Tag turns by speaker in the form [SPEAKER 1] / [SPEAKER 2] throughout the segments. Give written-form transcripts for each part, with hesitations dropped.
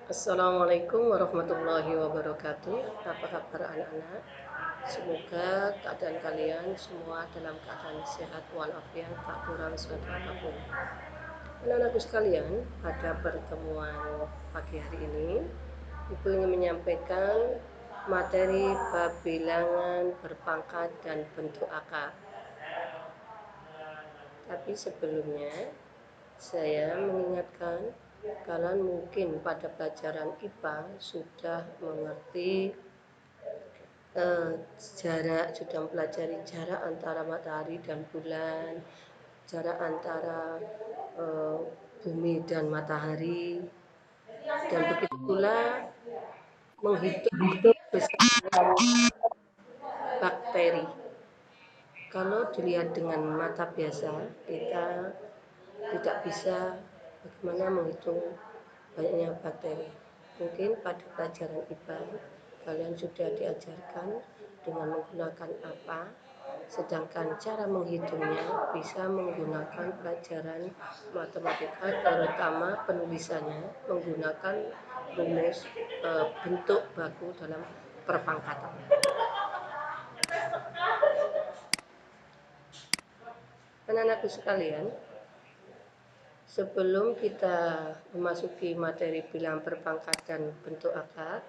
[SPEAKER 1] Assalamualaikum warahmatullahi wabarakatuh. Apa kabar anak-anak? Semoga keadaan kalian semua dalam keadaan sehat walafiat, tak kurang suatu apapun. Anak-anakku sekalian, pada pertemuan pagi hari ini, Ibu ingin menyampaikan materi bab bilangan, berpangkat, dan bentuk akar. Tapi sebelumnya, saya mengingatkan kalian mungkin pada pelajaran IPA sudah mengerti jarak, sudah mempelajari jarak antara matahari dan bulan, jarak antara bumi dan matahari, dan begitu pula menghitung besar bakteri. Kalau dilihat dengan mata biasa, kita tidak bisa bagaimana menghitung banyaknya bakteri. Mungkin pada pelajaran IPA kalian sudah diajarkan dengan menggunakan apa, sedangkan cara menghitungnya bisa menggunakan pelajaran matematika, terutama penulisannya menggunakan rumus bentuk baku dalam perpangkatan. Anak-anakku sekalian, sebelum kita memasuki materi bilangan berpangkat dan bentuk akar,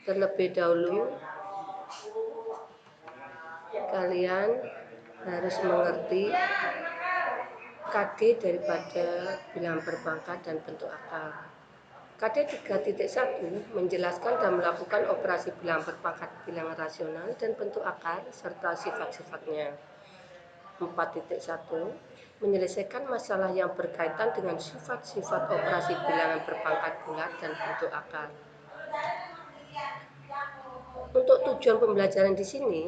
[SPEAKER 1] terlebih dahulu kalian harus mengerti KD daripada bilangan berpangkat dan bentuk akar. KD 3.1 menjelaskan dan melakukan operasi bilangan berpangkat, bilangan rasional, dan bentuk akar serta sifat-sifatnya. 4.1 menyelesaikan masalah yang berkaitan dengan sifat-sifat operasi bilangan berpangkat bulat dan bentuk akar. Untuk tujuan pembelajaran di sini,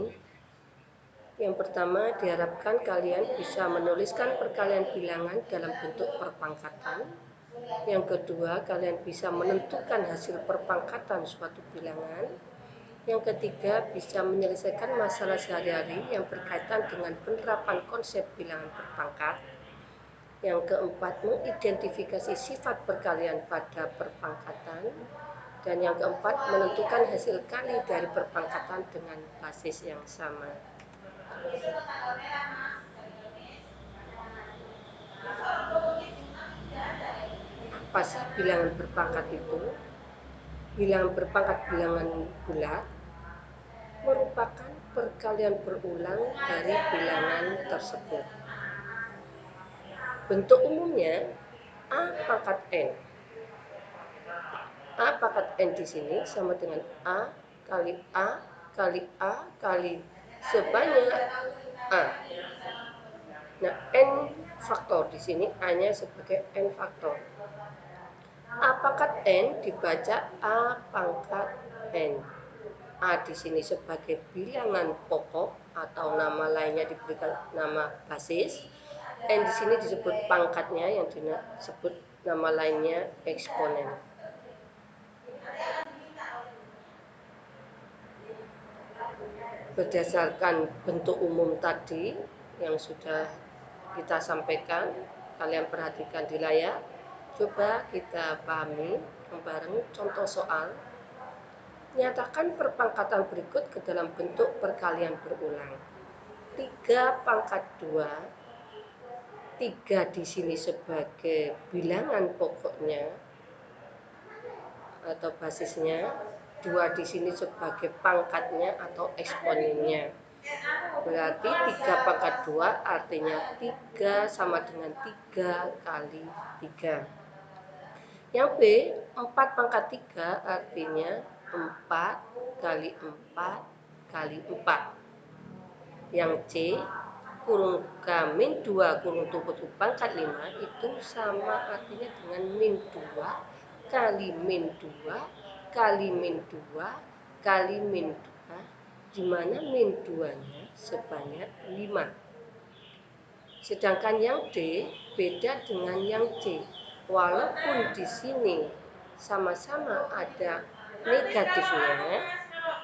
[SPEAKER 1] yang pertama diharapkan kalian bisa menuliskan perkalian bilangan dalam bentuk perpangkatan. Yang kedua, kalian bisa menentukan hasil perpangkatan suatu bilangan. Yang ketiga, bisa menyelesaikan masalah sehari-hari yang berkaitan dengan penerapan konsep bilangan berpangkat. Yang keempat, mengidentifikasi sifat perkalian pada perpangkatan. Dan yang keempat, menentukan hasil kali dari perpangkatan dengan basis yang sama. Apa sih bilangan berpangkat itu? Bilangan berpangkat bilangan bulat merupakan perkalian berulang dari bilangan tersebut. Bentuk umumnya A pangkat N. A pangkat N di sini sama dengan A kali A kali A kali sebanyak A. Nah, N faktor di sini A-nya sebagai N faktor. A pangkat N dibaca A pangkat N. A di sini sebagai bilangan pokok atau nama lainnya diberikan nama basis. N di sini disebut pangkatnya yang disebut nama lainnya eksponen. Berdasarkan bentuk umum tadi yang sudah kita sampaikan, kalian perhatikan di layar. Coba kita pahami bareng contoh soal. Nyatakan perpangkatan berikut ke dalam bentuk perkalian berulang. 3 pangkat 2, 3 di sini sebagai bilangan pokoknya atau basisnya, 2 di sini sebagai pangkatnya atau eksponennya. Berarti 3 pangkat 2 artinya 3 sama dengan 3 kali 3. Yang B, 4 pangkat 3 artinya 4 kali 4 kali 4. Yang C, kurung K min 2 kurung tumpuk pangkat 5 itu sama artinya dengan min 2 kali min 2 kali min 2 kali min 2, di mana min 2-nya sebanyak 5. Sedangkan yang D beda dengan yang C. Walaupun di sini sama-sama ada negatifnya,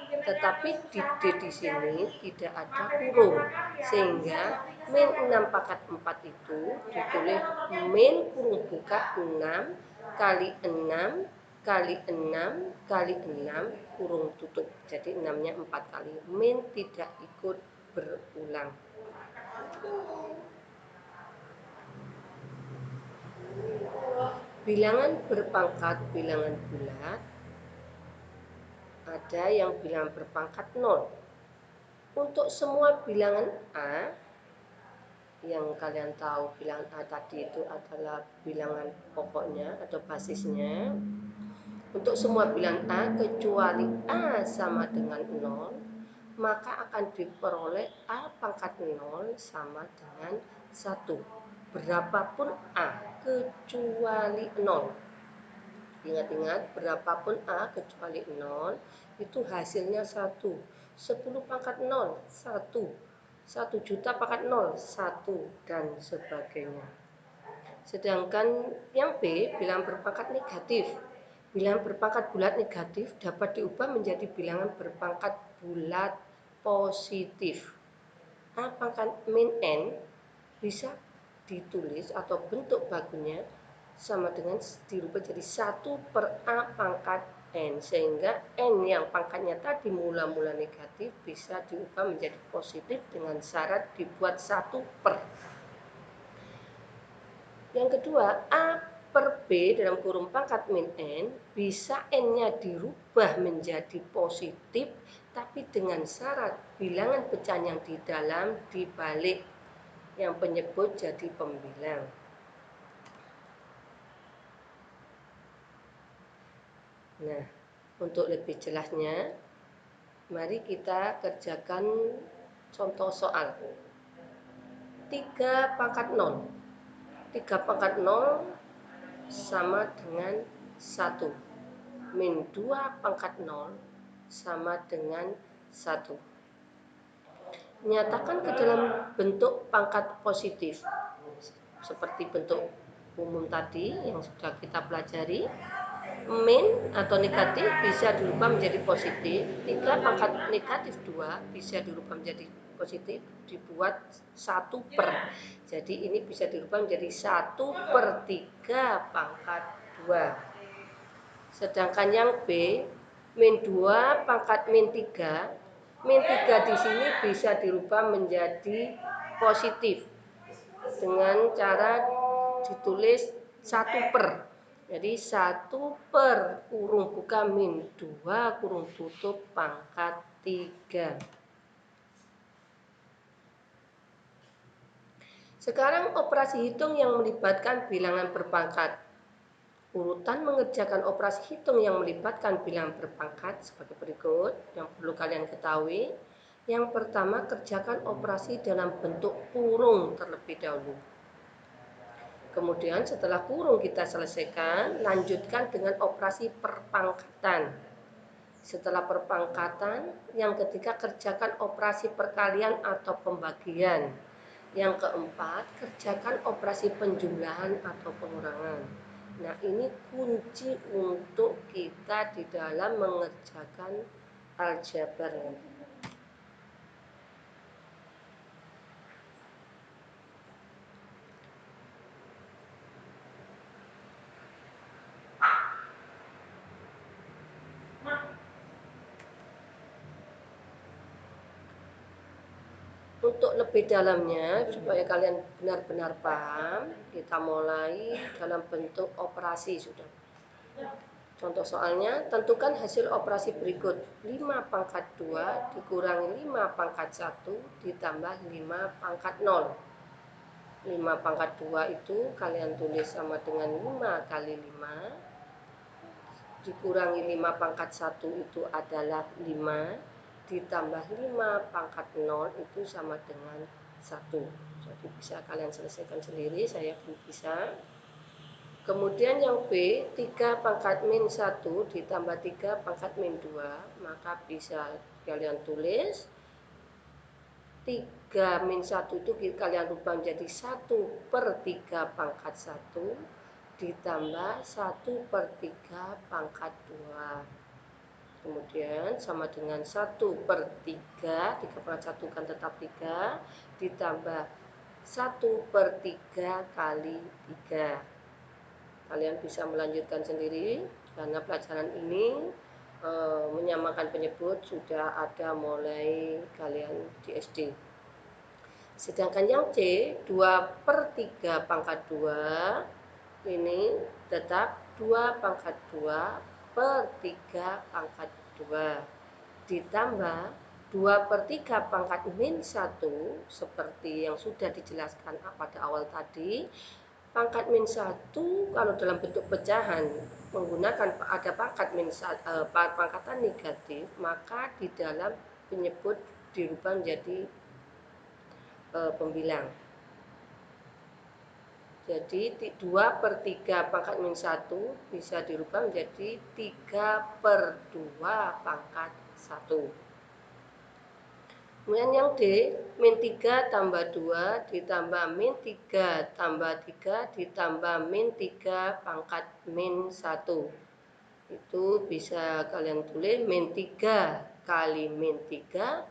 [SPEAKER 1] Tetapi di D di sini tidak ada kurung, sehingga min 6 pangkat 4 itu ditulis min kurung buka 6 kali 6 kali 6 kali 6 kurung tutup. Jadi 6-nya 4 kali. Min tidak ikut berulang. Bilangan berpangkat bilangan bulat, ada yang bilangan berpangkat 0. Untuk semua bilangan A, yang kalian tahu bilangan A tadi itu adalah bilangan pokoknya atau basisnya. Untuk semua bilangan A kecuali A sama dengan 0, maka akan diperoleh A pangkat 0 sama dengan 1. Berapapun A kecuali 0. Ingat-ingat, berapapun A kecuali 0 itu hasilnya 1. 10 pangkat 0, 1. 1 juta pangkat 0, 1, dan sebagainya. Sedangkan yang B, bilangan berpangkat negatif. Bilangan berpangkat bulat negatif dapat diubah menjadi bilangan berpangkat bulat positif. A pangkat min N bisa ditulis atau bentuk bakunya sama dengan dirubah jadi 1 per A pangkat N, sehingga N yang pangkatnya tadi mula-mula negatif bisa diubah menjadi positif dengan syarat dibuat 1 per. Yang kedua, A per B dalam kurung pangkat min N bisa N-nya dirubah menjadi positif, tapi dengan syarat bilangan pecahan yang di dalam dibalik yang penyebut jadi pembilang. Nah, untuk lebih jelasnya, mari kita kerjakan contoh soal. 3 pangkat 0. 3 pangkat 0 sama dengan 1. Min 2 pangkat 0 sama dengan 1. Nyatakan ke dalam bentuk pangkat positif. Seperti bentuk umum tadi yang sudah kita pelajari. Min atau negatif bisa dirubah menjadi positif. 3 pangkat negatif 2 bisa dirubah menjadi positif, dibuat 1 per. Jadi ini bisa dirubah menjadi 1 per 3 pangkat 2. Sedangkan yang B, min 2 pangkat min 3. Min 3 di sini bisa dirubah menjadi positif dengan cara ditulis 1 per. Jadi 1 per kurung buka min 2 kurung tutup pangkat 3. Sekarang operasi hitung yang melibatkan bilangan berpangkat. Urutan mengerjakan operasi hitung yang melibatkan bilangan berpangkat sebagai berikut yang perlu kalian ketahui. Yang pertama, kerjakan operasi dalam bentuk kurung terlebih dahulu. Kemudian setelah kurung kita selesaikan, lanjutkan dengan operasi perpangkatan. Setelah perpangkatan, yang ketiga kerjakan operasi perkalian atau pembagian. Yang keempat, kerjakan operasi penjumlahan atau pengurangan. Nah, ini kunci untuk kita di dalam mengerjakan aljabar. Untuk lebih dalamnya, supaya kalian benar-benar paham, kita mulai dalam bentuk operasi sudah. Contoh soalnya, tentukan hasil operasi berikut. 5 pangkat 2 dikurangi 5 pangkat 1 ditambah 5 pangkat 0. 5 pangkat 2 itu kalian tulis sama dengan 5 kali 5. Dikurangi 5 pangkat 1 itu adalah 5. Ditambah 5 pangkat 0 itu sama dengan 1. Jadi bisa kalian selesaikan sendiri, saya pun bisa. Kemudian yang B, 3 pangkat min 1 ditambah 3 pangkat min 2, maka bisa kalian tulis 3 min 1 itu kalian rubah menjadi 1 per 3 pangkat 1 ditambah 1 per 3 pangkat 2. Kemudian sama dengan 1/3, 3 pangkat 1 kan tetap 3, ditambah 1/3 kali 3. Kalian bisa melanjutkan sendiri, karena pelajaran ini menyamakan penyebut sudah ada mulai kalian di SD. Sedangkan yang C, 2/3 pangkat 2, ini tetap 2/2/3 pangkat 2. Ditambah 2/3 pangkat min 1, seperti yang sudah dijelaskan pada awal tadi. Pangkat min 1 kalau dalam bentuk pecahan menggunakan ada pangkat pangkatan negatif, maka di dalam penyebut dirubah menjadi pembilang. Jadi 2/3 pangkat min 1 bisa dirubah menjadi 3/2 pangkat 1. Kemudian yang D, min 3 tambah 2 ditambah min 3 tambah 3 ditambah min 3 pangkat min 1. Itu bisa kalian tulis min 3 kali min 3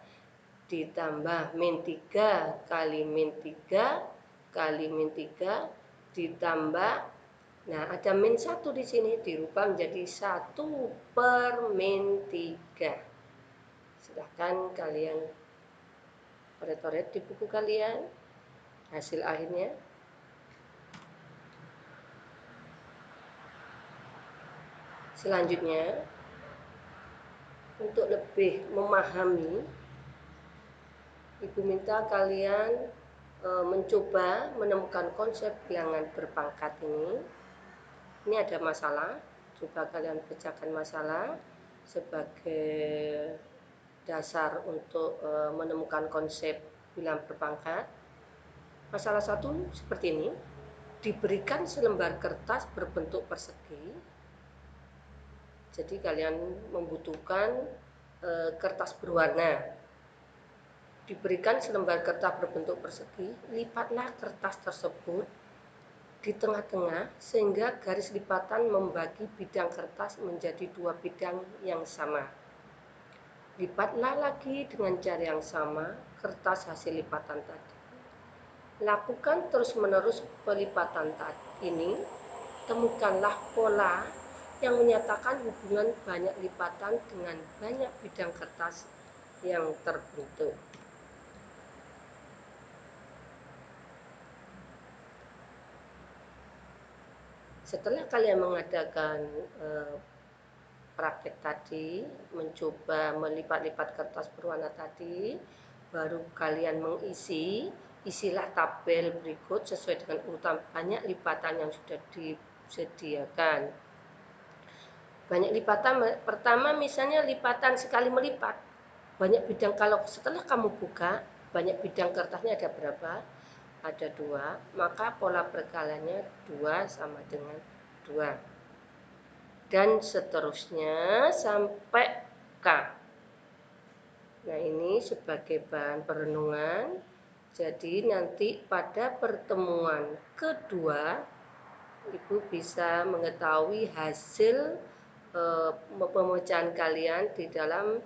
[SPEAKER 1] ditambah min 3 kali min 3 kali min 3 ditambah, nah ada min 1 di sini, dirubah menjadi 1/min 3. Silahkan kalian coret-coret di buku kalian hasil akhirnya. Selanjutnya, untuk lebih memahami, Ibu minta kalian mencoba menemukan konsep bilangan berpangkat ini. Ini ada masalah, coba kalian pecahkan masalah sebagai dasar untuk menemukan konsep bilangan berpangkat. Masalah 1 seperti ini, diberikan selembar kertas berbentuk persegi. Jadi kalian membutuhkan kertas berwarna. Diberikan selembar kertas berbentuk persegi, lipatlah kertas tersebut di tengah-tengah sehingga garis lipatan membagi bidang kertas menjadi 2 bidang yang sama. Lipatlah lagi dengan cara yang sama kertas hasil lipatan tadi. Lakukan terus-menerus pelipatan ini. Temukanlah pola yang menyatakan hubungan banyak lipatan dengan banyak bidang kertas yang terbentuk. Setelah kalian mengadakan praktek tadi, mencoba melipat-lipat kertas berwarna tadi, baru kalian isilah tabel berikut sesuai dengan urutan banyak lipatan yang sudah disediakan. Banyak lipatan, pertama misalnya lipatan sekali melipat, banyak bidang. Kalau setelah kamu buka, banyak bidang kertasnya ada berapa? Ada 2, maka pola perkaliannya 2 sama dengan 2. Dan seterusnya sampai K. Nah, ini sebagai bahan perenungan. Jadi nanti pada pertemuan kedua, Ibu bisa mengetahui hasil pemecahan kalian di dalam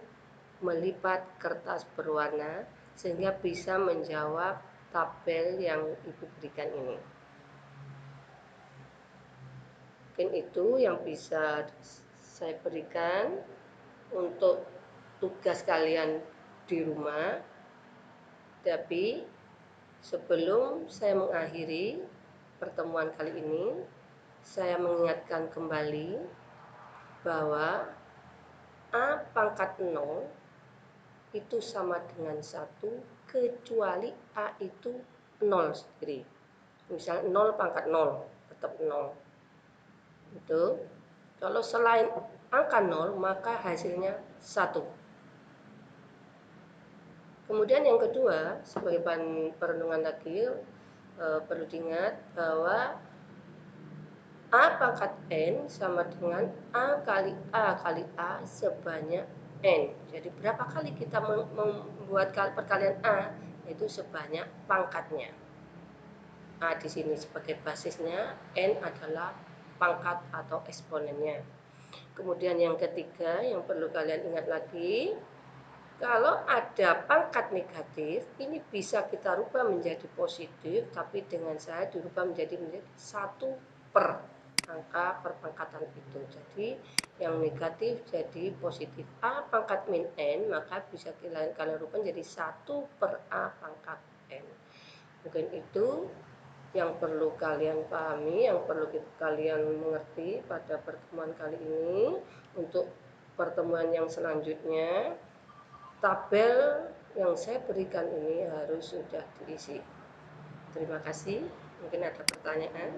[SPEAKER 1] melipat kertas berwarna, sehingga bisa menjawab tabel yang Ibu berikan ini. Mungkin itu yang bisa saya berikan untuk tugas kalian di rumah. Tapi sebelum saya mengakhiri pertemuan kali ini, saya mengingatkan kembali bahwa A pangkat 0 itu sama dengan 1 kecuali A itu 0 sendiri. Misalnya 0 pangkat 0 tetap 0. Itu kalau selain angka 0 maka hasilnya 1. Kemudian yang kedua, sebagai bahan perenungan lagi, perlu diingat bahwa A pangkat N sama dengan A kali A sebanyak N. Jadi berapa kali kita membuat perkalian A, itu sebanyak pangkatnya. A di sini sebagai basisnya, N adalah pangkat atau eksponennya. Kemudian yang ketiga yang perlu kalian ingat lagi, kalau ada pangkat negatif, ini bisa kita rubah menjadi positif, tapi dengan saya dirubah menjadi 1 per angka perpangkatan itu. Jadi yang negatif jadi positif A pangkat min N, maka bisa kalian rubah menjadi 1 per A pangkat N. Mungkin itu yang perlu kalian pahami, yang perlu kalian mengerti pada pertemuan kali ini. Untuk pertemuan yang selanjutnya, tabel yang saya berikan ini harus sudah diisi. Terima kasih. Mungkin ada pertanyaan.